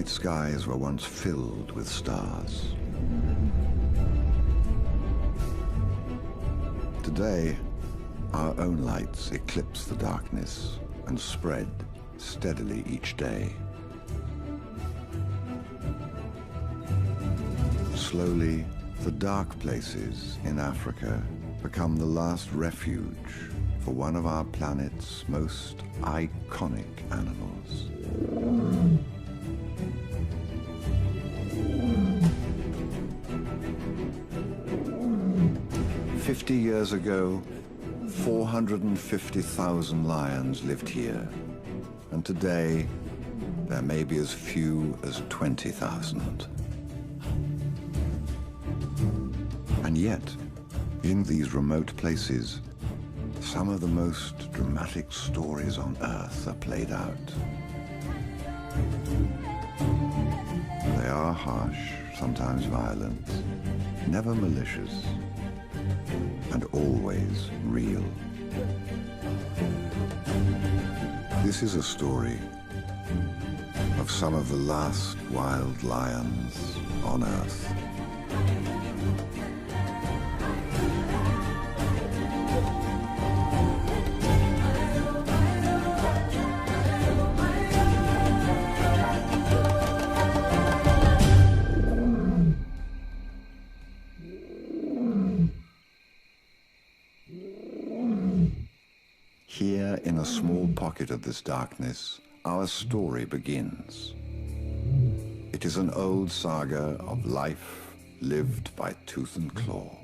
night skies were once filled with stars. Today, our own lights eclipse the darkness and spread steadily each day. Slowly, the dark places in Africa become the last refuge for one of our planet's most iconic animals. "50 years ago, 450,000 lions lived here, and today there may be as few as 20,000. And yet, in these remote places, some of the most dramatic stories on Earth are played out. They are harsh, sometimes violent, never malicious, and always real. This is a story of some of the last wild lions on Earth. Here, in a small pocket of this darkness, our story begins. It is an old saga of life lived by tooth and claw.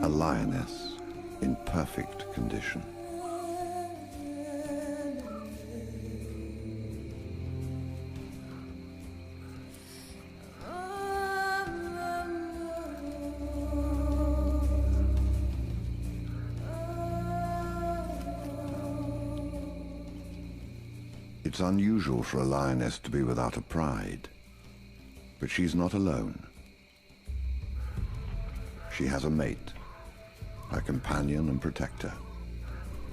A lioness in perfect condition. It's unusual for a lioness to be without a pride, but she's not alone. She has a mate, her companion and protector,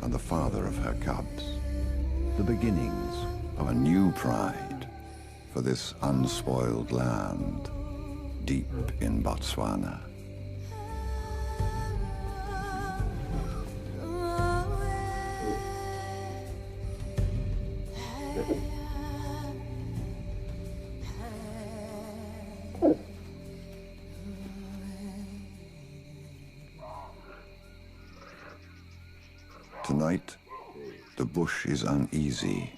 and the father of her cubs. The beginnings of a new pride for this unspoiled land deep in Botswana. Tonight, the bush is uneasy.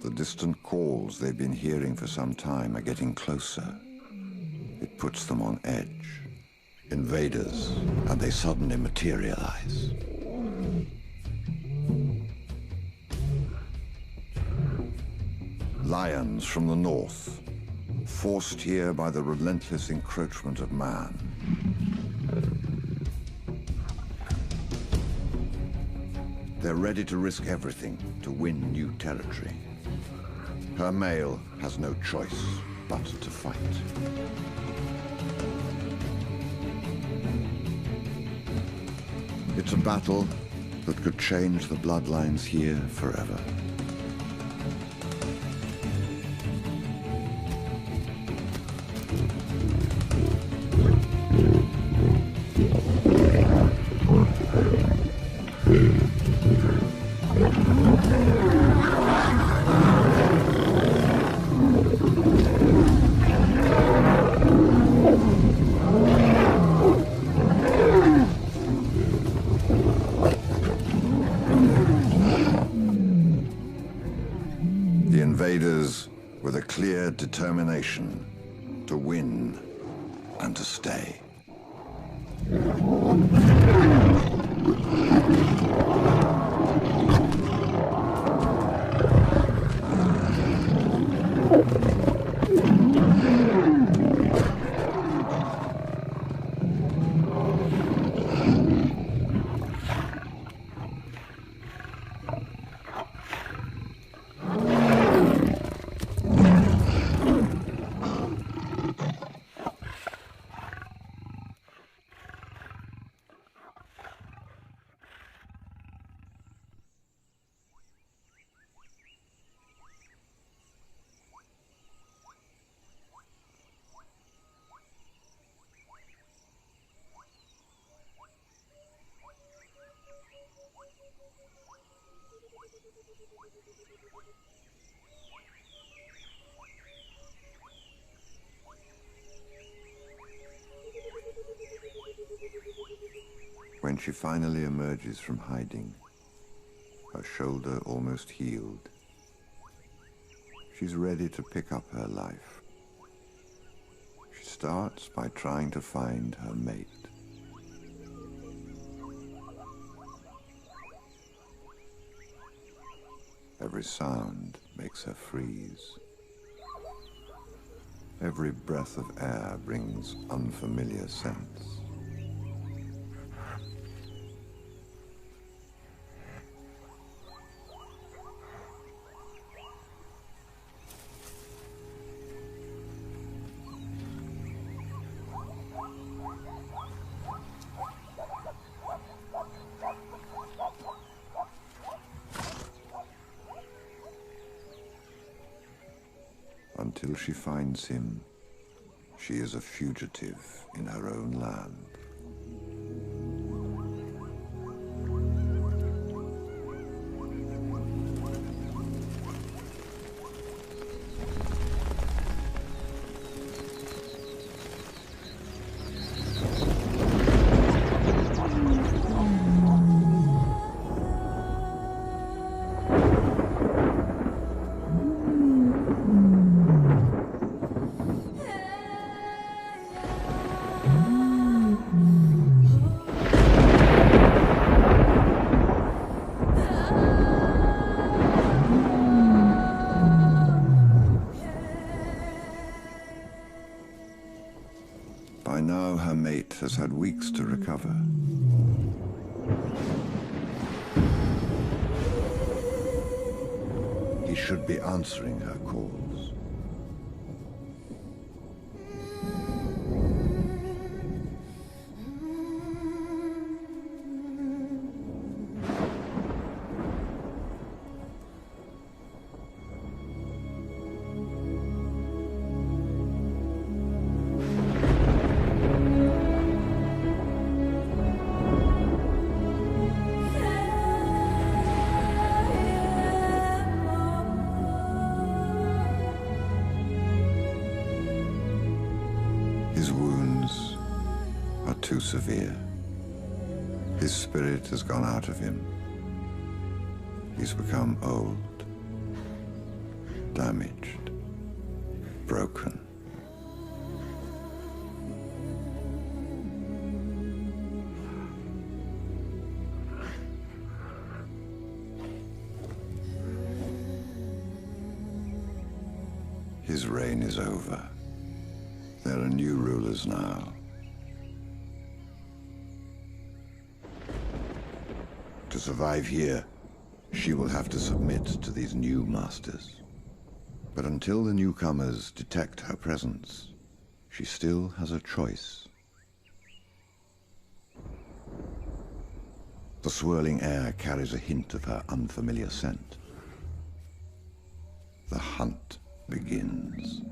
The distant calls they've been hearing for some time are getting closer. It puts them on edge. Invaders, and they suddenly materialize. Lions from the north, forced here by the relentless encroachment of man. They're ready to risk everything to win new territory. Her male has no choice but to fight. It's a battle that could change the bloodlines here forever. The invaders with a clear determination to win and to stay. When she finally emerges from hiding, her shoulder almost healed, she's ready to pick up her life. She starts by trying to find her mate. Every sound makes her freeze. Every breath of air brings unfamiliar scents. Until she finds him, she is a fugitive in her own land. By now, her mate has had weeks to recover. He should be answering her calls. His wounds are too severe. His spirit has gone out of him. He's become old, damaged, broken. His reign is over. There are new rulers now. To survive here, she will have to submit to these new masters. But until the newcomers detect her presence, she still has a choice. The swirling air carries a hint of her unfamiliar scent. The hunt begins.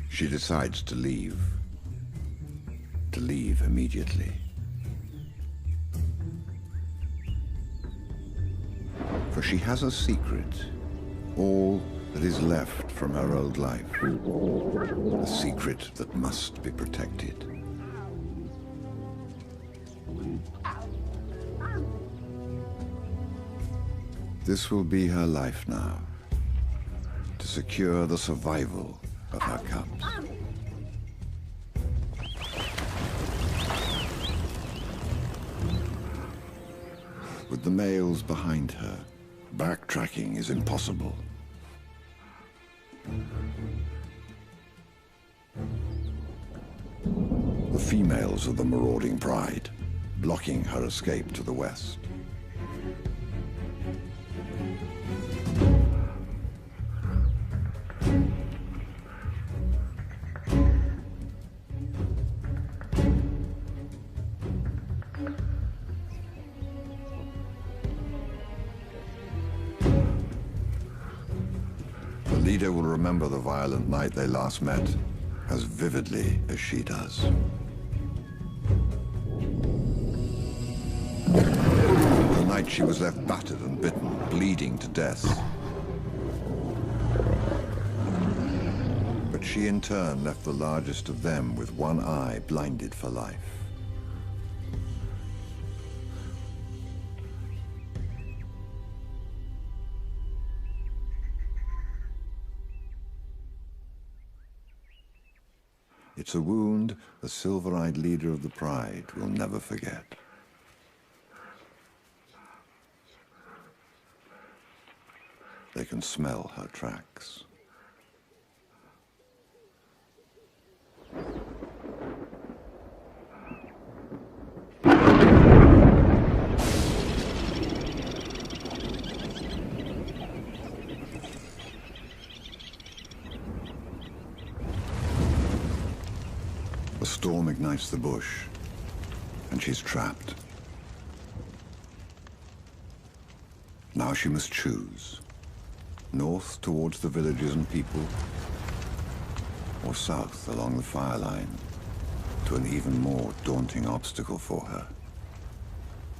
She decides to leave immediately. For she has a secret, all that is left from her old life, a secret that must be protected. This will be her life now, to secure the survival of her cubs. With the males behind her, backtracking is impossible. The females of the marauding pride, blocking her escape to the west. The leader will remember the violent night they last met as vividly as she does. The night she was left battered and bitten, bleeding to death. But she in turn left the largest of them with one eye blinded for life. It's a wound the silver-eyed leader of the pride will never forget. They can smell her tracks. The storm ignites the bush, and she's trapped. Now she must choose. North towards the villages and people, or south along the fire line to an even more daunting obstacle for her,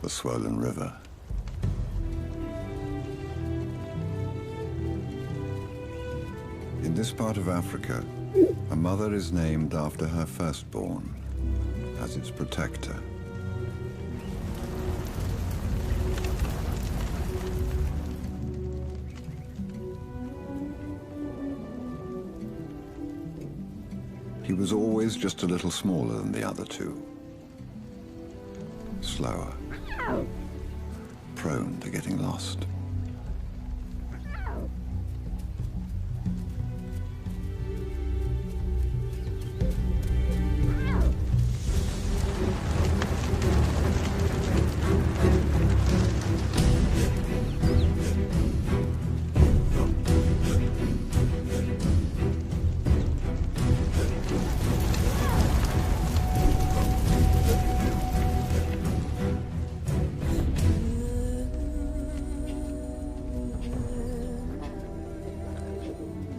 the swollen river. In this part of Africa, a mother is named after her firstborn as its protector. He was always just a little smaller than the other two. Slower. Prone to getting lost.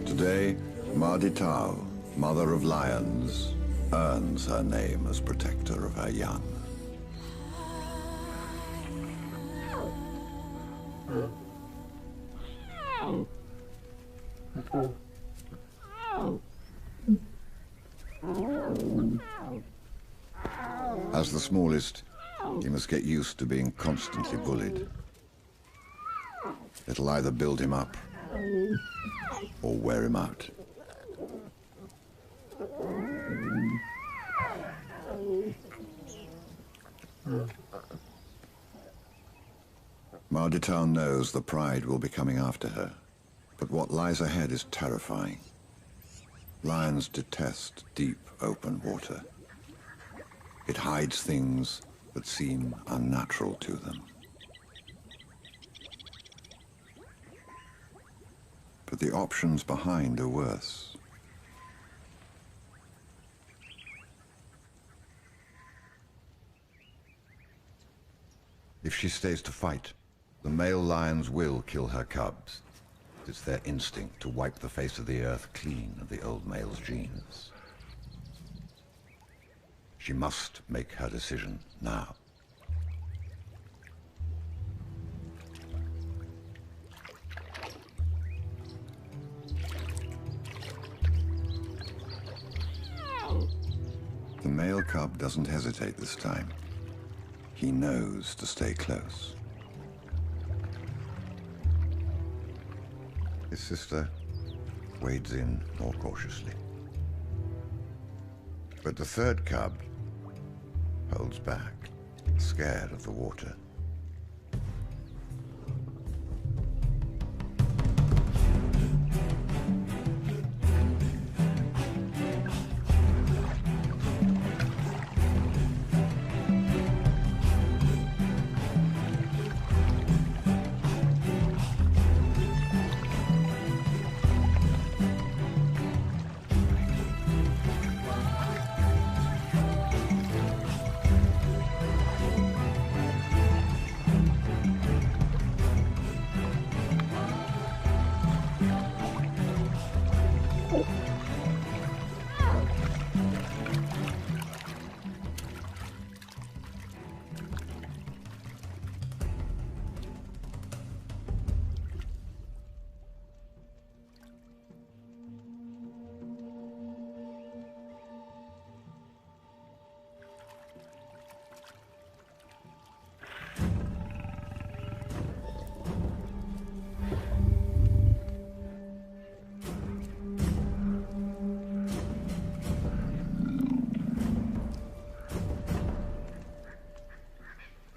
Today, Marditau, mother of lions, earns her name as protector of her young. As the smallest, he must get used to being constantly bullied. It'll either build him up or wear him out. Marditau knows the pride will be coming after her, but what lies ahead is terrifying. Lions detest deep, open water. It hides things that seem unnatural to them. But the options behind are worse. If she stays to fight, the male lions will kill her cubs. It's their instinct to wipe the face of the earth clean of the old male's genes. She must make her decision now. The male cub doesn't hesitate this time. He knows to stay close. His sister wades in more cautiously. But the third cub holds back, scared of the water.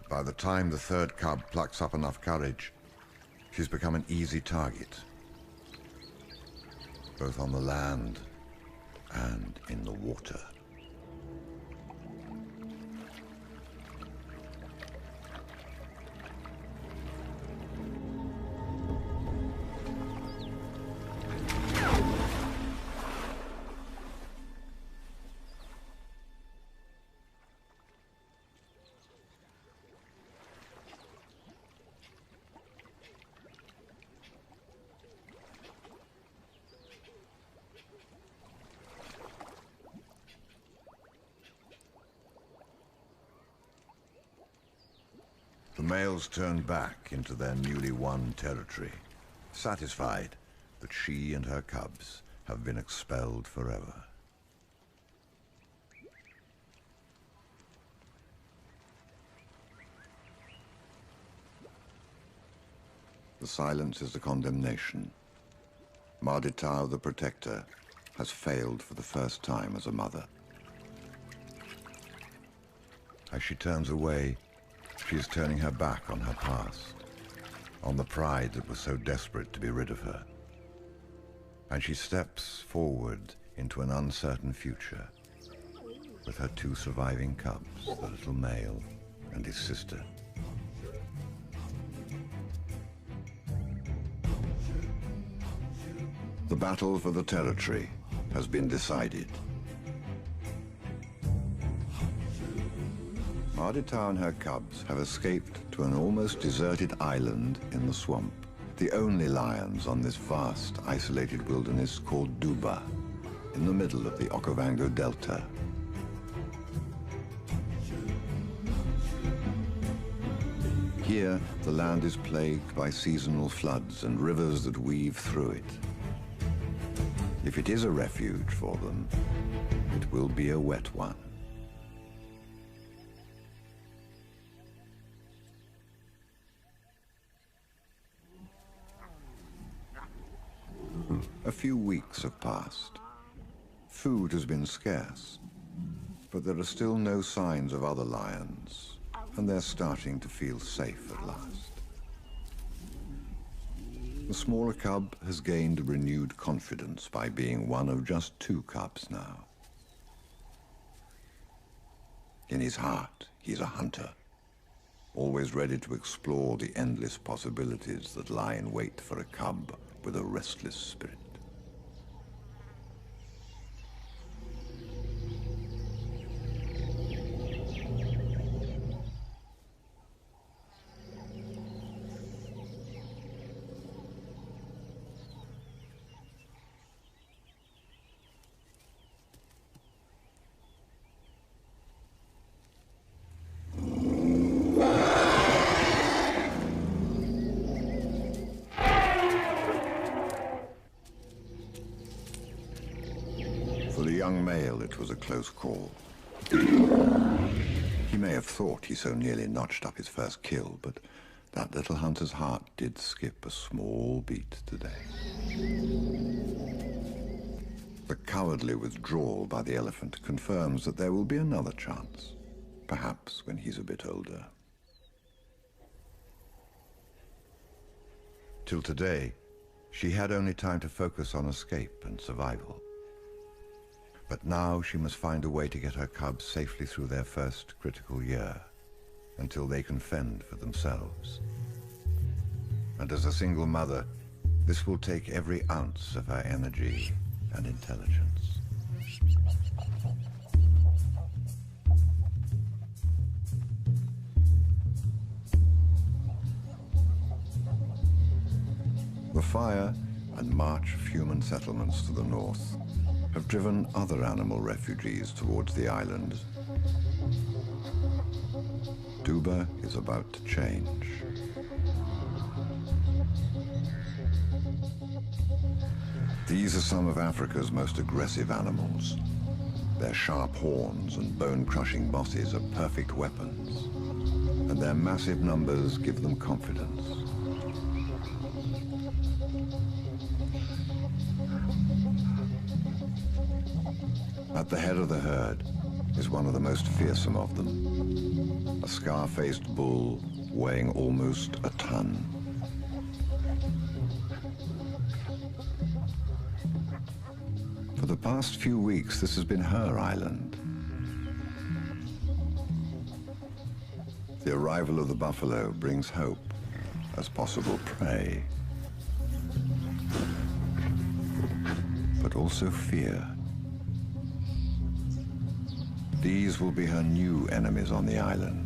By the time the third cub plucks up enough courage, she's become an easy target, both on the land and in the water. The males turn back into their newly won territory, satisfied that she and her cubs have been expelled forever. The silence is the condemnation. Marditau the Protector has failed for the first time as a mother. As she turns away, she is turning her back on her past, on the pride that was so desperate to be rid of her. And she steps forward into an uncertain future with her two surviving cubs, the little male and his sister. The battle for the territory has been decided. Marditau and her cubs have escaped to an almost deserted island in the swamp, the only lions on this vast, isolated wilderness called Duba, in the middle of the Okavango Delta. Here, the land is plagued by seasonal floods and rivers that weave through it. If it is a refuge for them, it will be a wet one. A few weeks have passed. Food has been scarce, but there are still no signs of other lions, and they're starting to feel safe at last. The smaller cub has gained renewed confidence by being one of just two cubs now. In his heart, he's a hunter, always ready to explore the endless possibilities that lie in wait for a cub with a restless spirit. For the young male, it was a close call. He may have thought he so nearly notched up his first kill, but that little hunter's heart did skip a small beat today. The cowardly withdrawal by the elephant confirms that there will be another chance, perhaps when he's a bit older. Till today, she had only time to focus on escape and survival. But now she must find a way to get her cubs safely through their first critical year, until they can fend for themselves. And as a single mother, this will take every ounce of her energy and intelligence. The fire and march of human settlements to the north have driven other animal refugees towards the island. Duba is about to change. These are some of Africa's most aggressive animals. Their sharp horns and bone-crushing bosses are perfect weapons, and their massive numbers give them confidence. At the head of the herd is one of the most fearsome of them, a scar-faced bull weighing almost a ton. For the past few weeks, this has been her island. The arrival of the buffalo brings hope as possible prey, but also fear. These will be her new enemies on the island.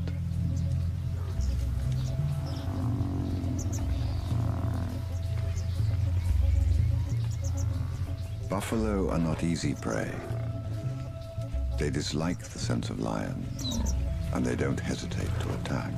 Buffalo are not easy prey. They dislike the scent of lions, and they don't hesitate to attack.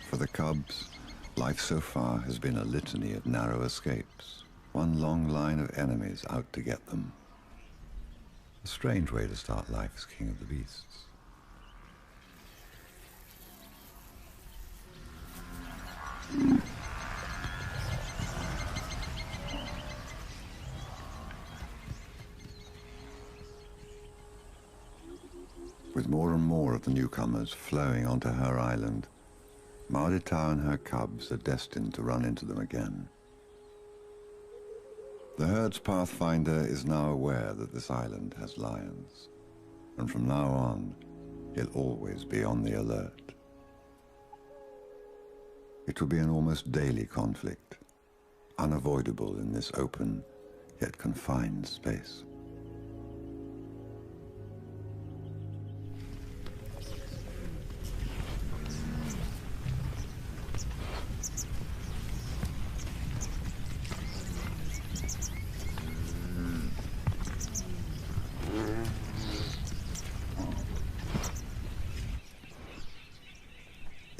For the cubs, life so far has been a litany of narrow escapes, one long line of enemies out to get them. A strange way to start life as king of the beasts. With more and more of the newcomers flowing onto her island, Marditau and her cubs are destined to run into them again. The herd's pathfinder is now aware that this island has lions, and from now on, he'll always be on the alert. It will be an almost daily conflict, unavoidable in this open yet confined space.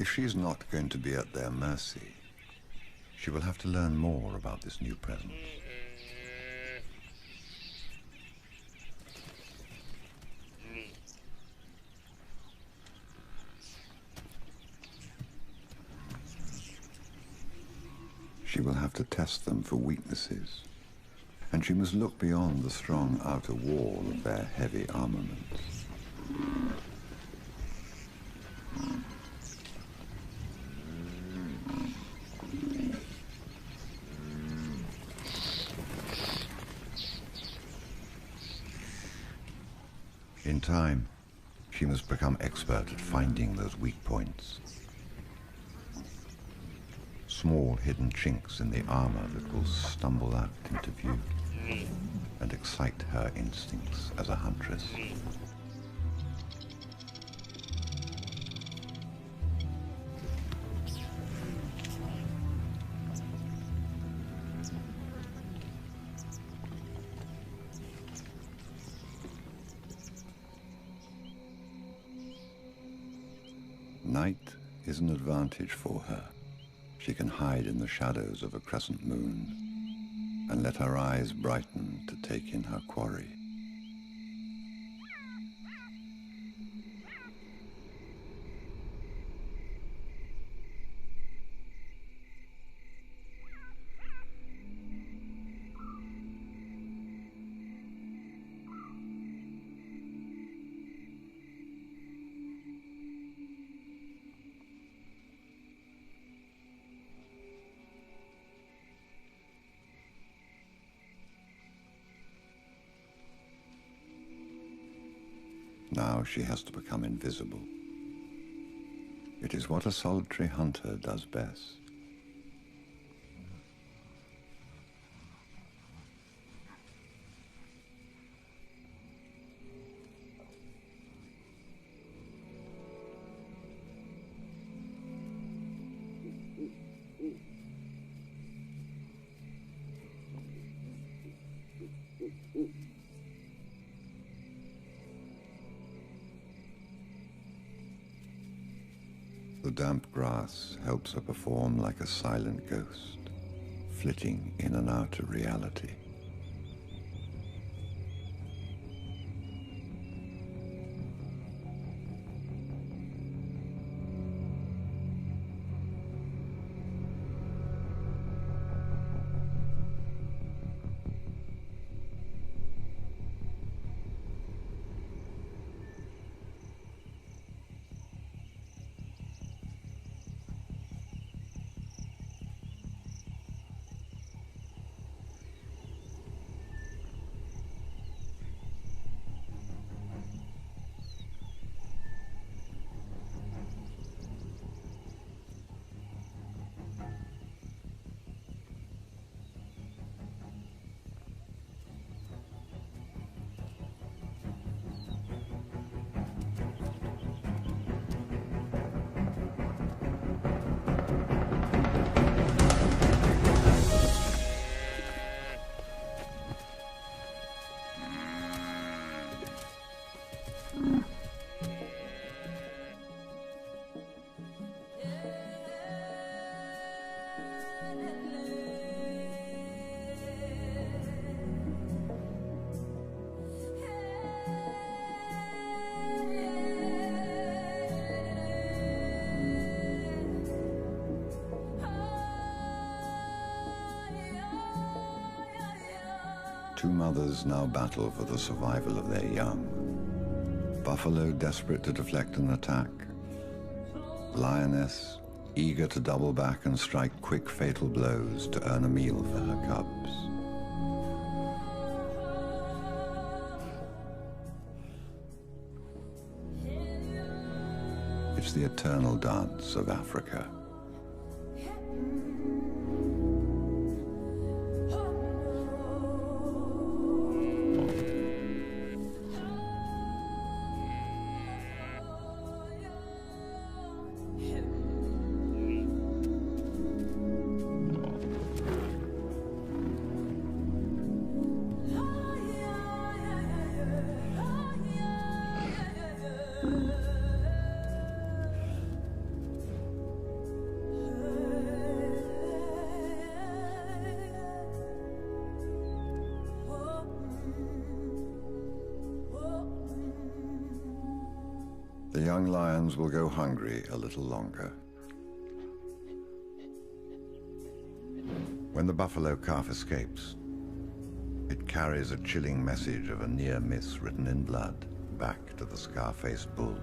If she's not going to be at their mercy, she will have to learn more about this new presence. She will have to test them for weaknesses, and she must look beyond the strong outer wall of their heavy armaments. In time, she must become expert at finding those weak points. Small hidden chinks in the armor that will stumble out into view and excite her instincts as a huntress. Night is an advantage for her. She can hide in the shadows of a crescent moon and let her eyes brighten to take in her quarry. Now she has to become invisible. It is what a solitary hunter does best. The damp grass helps her perform like a silent ghost, flitting in and out of reality. Two mothers now battle for the survival of their young. Buffalo desperate to deflect an attack. Lioness eager to double back and strike quick fatal blows to earn a meal for her cubs. It's the eternal dance of Africa. The young lions will go hungry a little longer. When the buffalo calf escapes, it carries a chilling message of a near miss written in blood back to the scar-faced bull.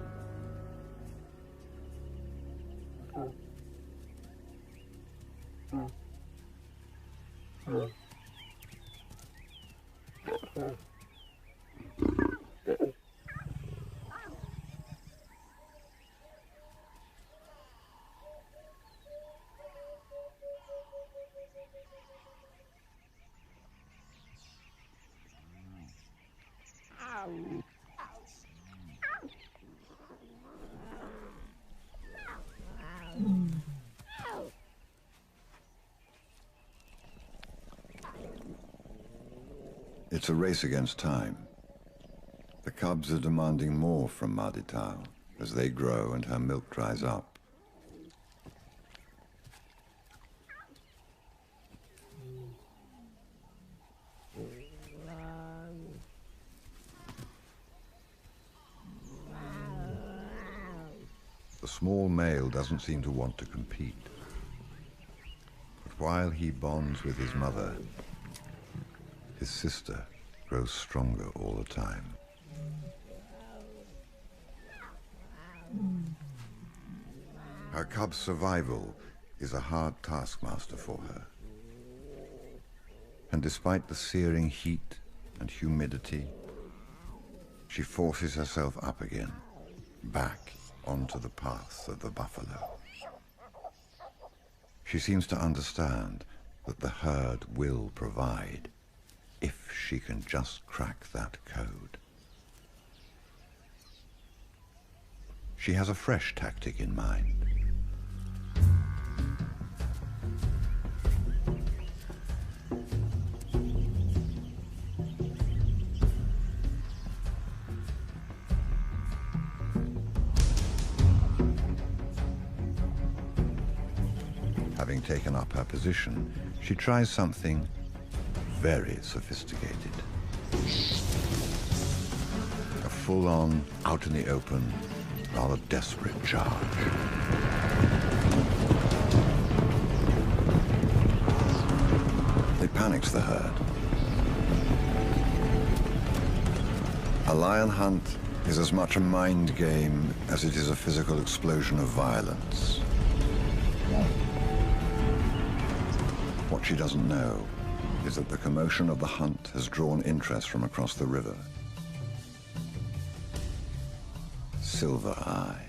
It's a race against time. The cubs are demanding more from Maditao as they grow and her milk dries up. The small male doesn't seem to want to compete. But while he bonds with his mother, his sister grows stronger all the time. Her cub's survival is a hard taskmaster for her. And despite the searing heat and humidity, she forces herself up again, back onto the path of the buffalo. She seems to understand that the herd will provide if she can just crack that code. She has a fresh tactic in mind. Having taken up her position, she tries something very sophisticated. A full-on, out in the open, rather desperate charge. It panics the herd. A lion hunt is as much a mind game as it is a physical explosion of violence. What she doesn't know is that the commotion of the hunt has drawn interest from across the river. Silver Eye.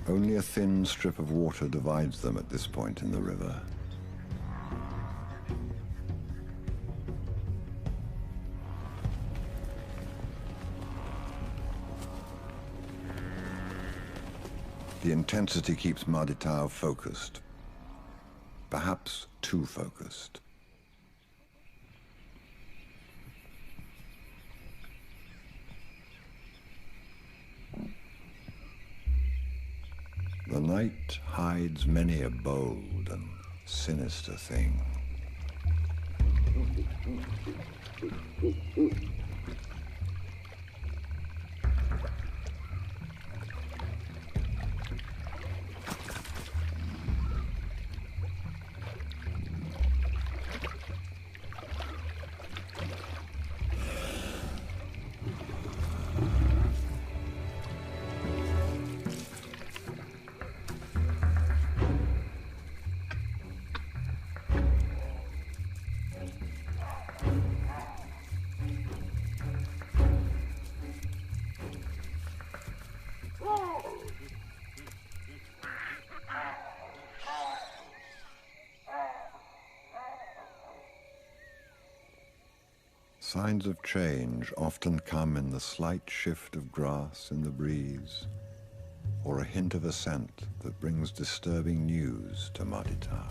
Only a thin strip of water divides them at this point in the river. The intensity keeps Maditao focused, perhaps too focused. The night hides many a bold and sinister thing. Signs of change often come in the slight shift of grass in the breeze, or a hint of a scent that brings disturbing news to Maditao.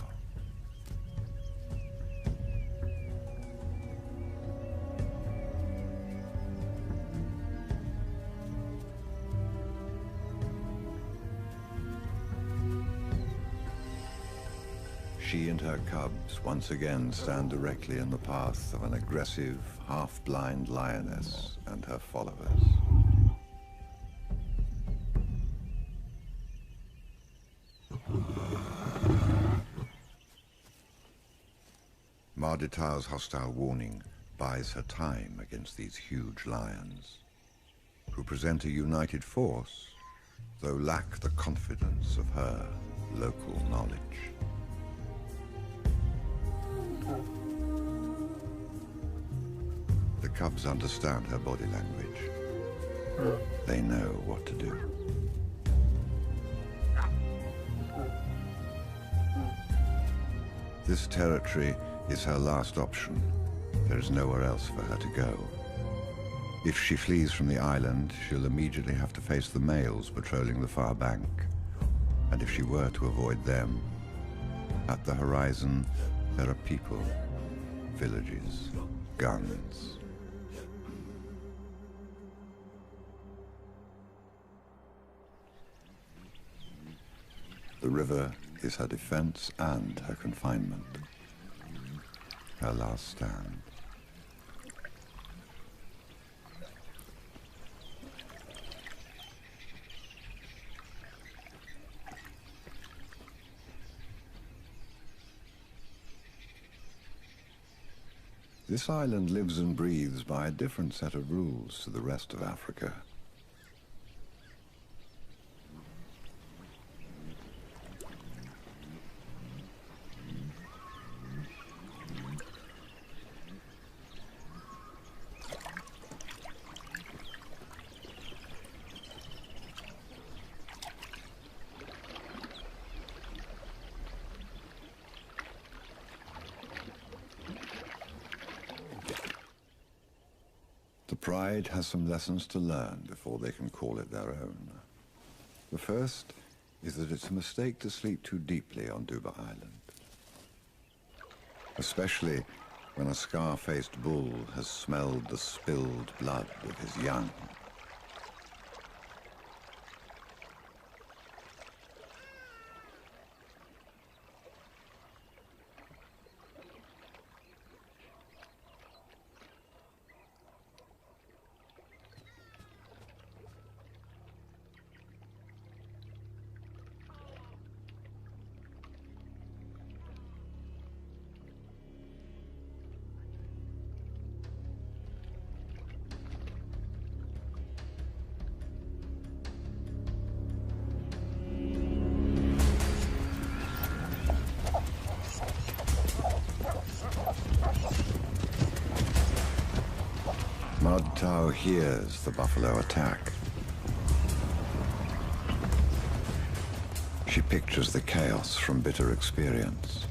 She and her cubs once again stand directly in the path of an aggressive, half-blind lioness and her followers. Marditao's hostile warning buys her time against these huge lions, who present a united force, though lack the confidence of her local knowledge. The cubs understand her body language. They know what to do. This territory is her last option. There is nowhere else for her to go. If she flees from the island, she'll immediately have to face the males patrolling the far bank. And if she were to avoid them, at the horizon, there are people, villages, guns. The river is her defense and her confinement. Her last stand. This island lives and breathes by a different set of rules to the rest of Africa. The Pride has some lessons to learn before they can call it their own. The first is that it's a mistake to sleep too deeply on Duba Island, especially when a scar-faced bull has smelled the spilled blood of his young. Marditao hears the buffalo attack. She pictures the chaos from bitter experience.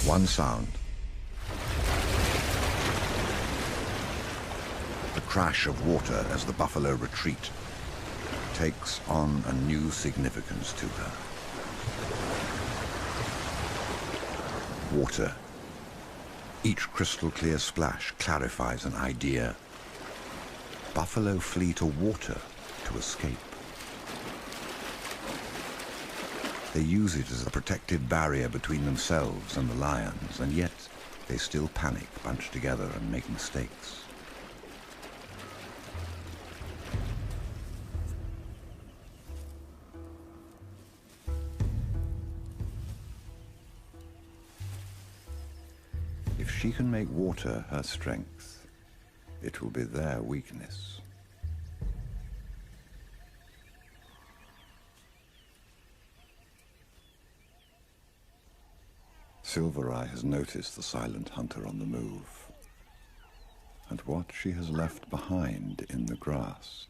One sound. The crash of water as the buffalo retreat takes on a new significance to her. Water. Each crystal clear splash clarifies an idea. Buffalo flee to water to escape. They use it as a protective barrier between themselves and the lions, and yet they still panic, bunch together, and make mistakes. If she can make water her strength, it will be their weakness. Silvereye has noticed the silent hunter on the move, and what she has left behind in the grass.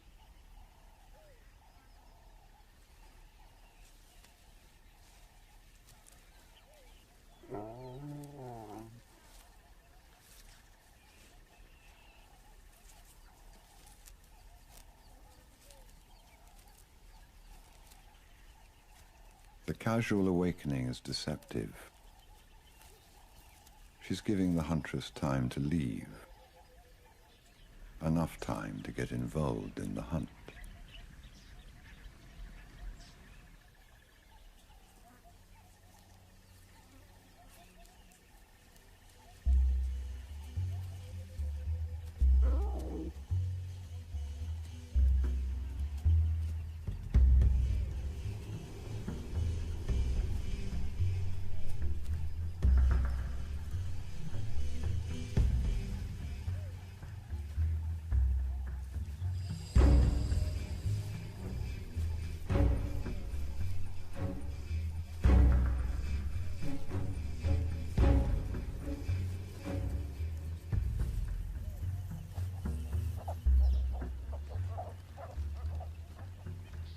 The casual awakening is deceptive. She's giving the huntress time to leave. Enough time to get involved in the hunt.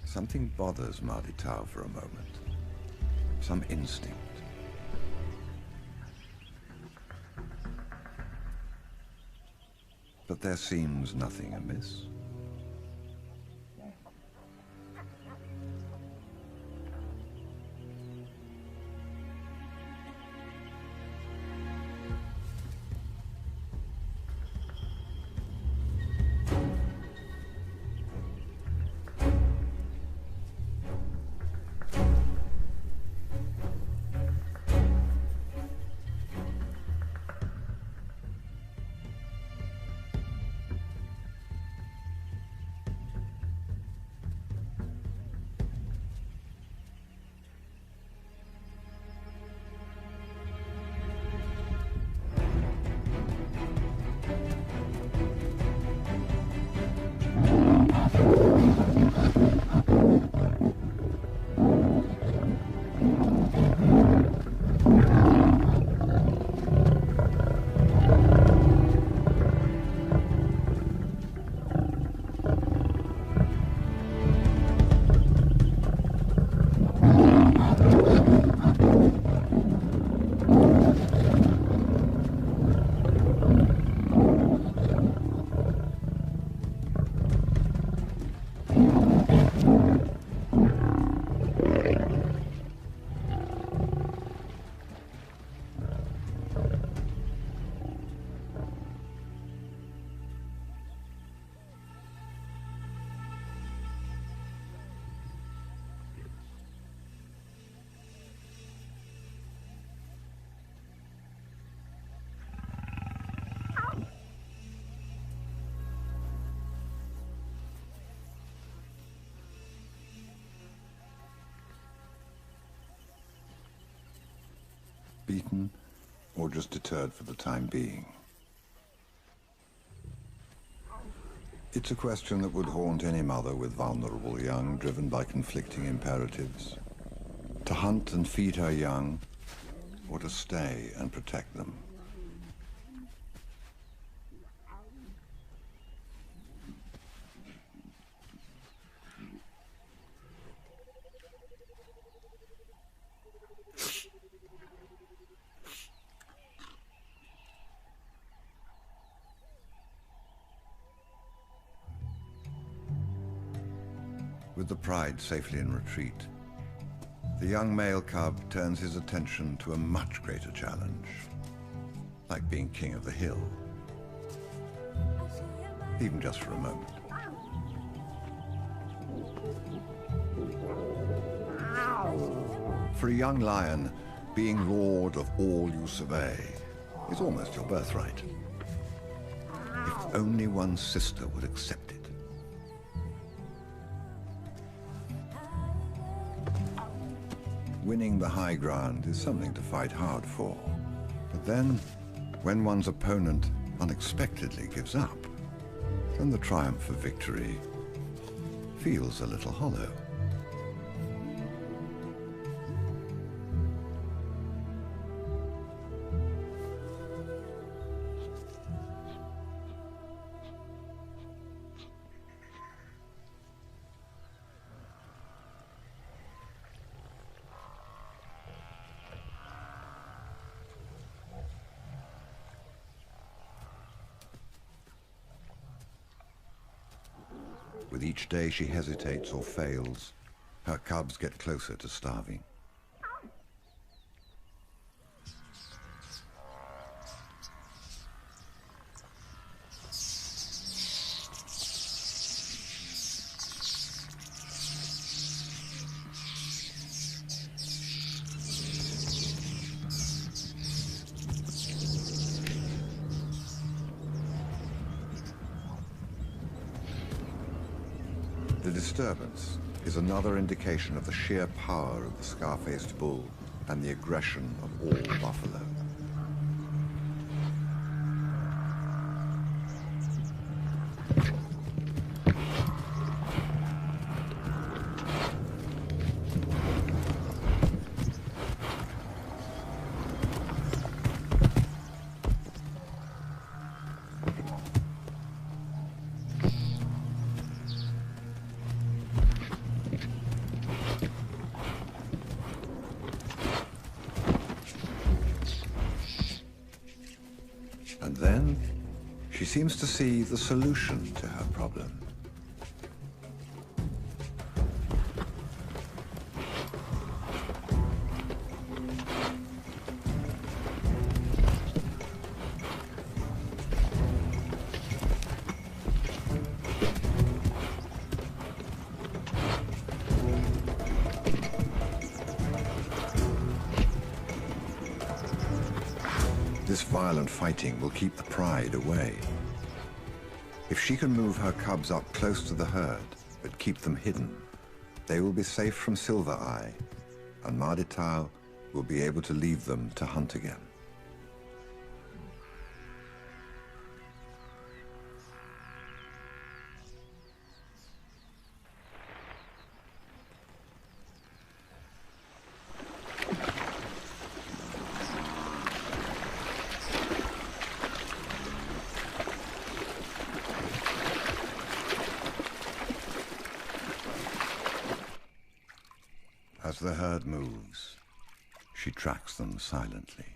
Something bothers Mardi Tau for a moment. Some instinct. But there seems nothing amiss. Beaten, or just deterred for the time being? It's a question that would haunt any mother with vulnerable young, driven by conflicting imperatives. To hunt and feed her young, or to stay and protect them. With the pride safely in retreat, the young male cub turns his attention to a much greater challenge, like being king of the hill, even just for a moment. For a young lion, being lord of all you survey is almost your birthright. If only one's sister would accept it. Winning the high ground is something to fight hard for. But then, when one's opponent unexpectedly gives up, then the triumph of victory feels a little hollow. With each day she hesitates or fails, her cubs get closer to starving. The disturbance is another indication of the sheer power of the scar-faced bull and the aggression of all buffalo. And then, she seems to see the solution to her problem. This violent fighting will keep the pride away. If she can move her cubs up close to the herd, but keep them hidden, they will be safe from Silvereye, and Marditau will be able to leave them to hunt again. As the herd moves, she tracks them silently.